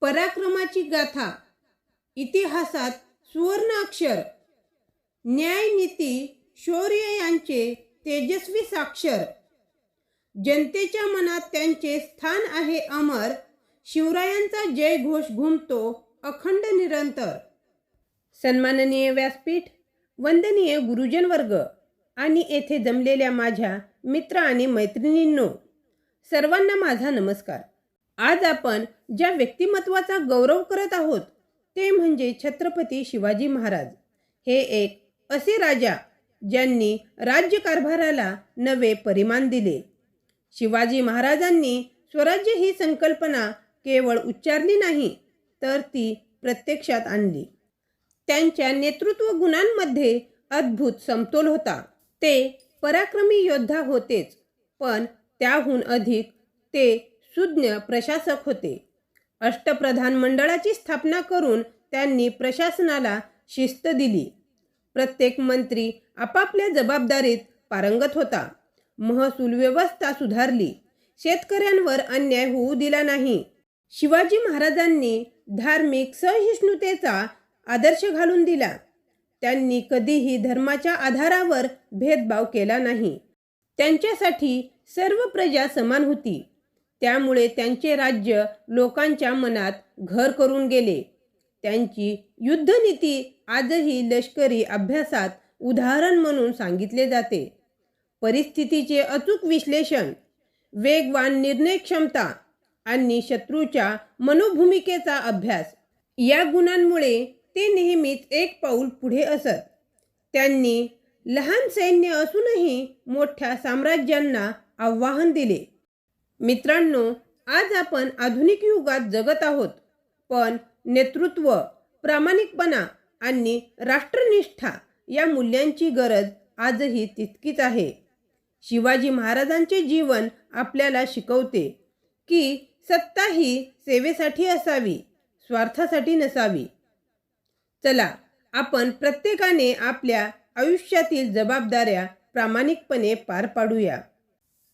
पराक्रमाची गाथा, इतिहासात सुवर्ण अक्षर, न्याय, नीती, शौर्य यांचे तेजस्वी साक्षर, जनतेच्या मनात त्यांचे स्थान आहे अमर. शिवरायांचा जय घोष घुमतो अखंड निरंतर. सन्माननीय व्यासपीठ, वंदनीय गुरुजन वर्ग आणि येथे जमलेल्या माझ्या मित्र आणि मैत्रिणींनो, सर्वांना माझा नमस्कार. आज आपण ज्या व्यक्तिमत्वाचा गौरव करत आहोत ते म्हणजे छत्रपती शिवाजी महाराज. हे एक असे राजा ज्यांनी राज्यकारभाराला नवे परिमाण दिले. शिवाजी महाराजांनी स्वराज्य ही संकल्पना केवळ उच्चारली नाही तर ती प्रत्यक्षात आणली. त्यांच्या नेतृत्व गुणांमध्ये अद्भुत समतोल होता. ते पराक्रमी योद्धा होतेच, पण त्याहून अधिक ते सुज्ञ प्रशासक होते. अष्टप्रधान मंडळाची स्थापना करून त्यांनी प्रशासनाला शिस्त दिली. प्रत्येक मंत्री आपापल्या जबाबदारीत पारंगत होता. महसूल व्यवस्था सुधारली. शेतकऱ्यांवर अन्याय होऊ दिला नाही. शिवाजी महाराजांनी धार्मिक सहिष्णुतेचा आदर्श घालून दिला. त्यांनी कधीही धर्माच्या आधारावर भेदभाव केला नाही. त्यांच्यासाठी सर्व प्रजा समान होती. त्यामुळे त्यांचे राज्य लोकांच्या मनात घर करून गेले. त्यांची युद्धनीती आजही लष्करी अभ्यासात उदाहरण म्हणून सांगितले जाते. परिस्थितीचे अचूक विश्लेषण, वेगवान निर्णय क्षमता आणि शत्रूच्या मनोभूमिकेचा अभ्यास या गुणांमुळे ते नेहमीच एक पाऊल पुढे असत. त्यांनी लहान सैन्य असूनही मोठ्या साम्राज्यांना आव्हान दिले. मित्रांनो, आज आपण आधुनिक युगात जगत आहोत, पण नेतृत्व, प्रामाणिकपणा आणि राष्ट्रनिष्ठा या मूल्यांची गरज आजही तितकीच आहे. शिवाजी महाराजांचे जीवन आपल्याला शिकवते की सत्ता ही सेवेसाठी असावी, स्वार्थासाठी नसावी. चला, आपण प्रत्येकाने आपल्या आयुष्यातील जबाबदाऱ्या प्रामाणिकपणे पार पाडूया.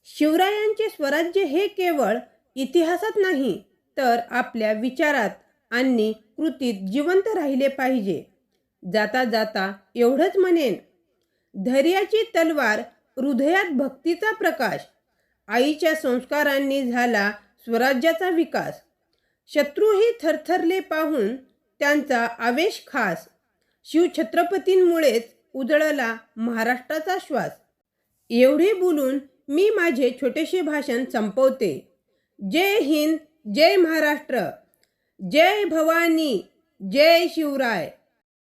शिवरायांचे स्वराज्य हे केवळ इतिहासात नाही तर आपल्या विचारात आणि कृतीत जिवंत राहिले पाहिजे. जाता जाता एवढंच म्हणेन, धैर्याची तलवार, हृदयात भक्तीचा प्रकाश. आईच्या संस्कारांनी झाला स्वराज्याचा विकास. शत्रूही थरथरले पाहून त्यांचा आवेश खास. शिवछत्रपतींमुळेच उजळला महाराष्ट्राचा श्वास. एवढे बोलून मी माझे छोटेसे भाषण संपवते. जय हिंद, जय महाराष्ट्र, जय भवानी, जय शिवराय.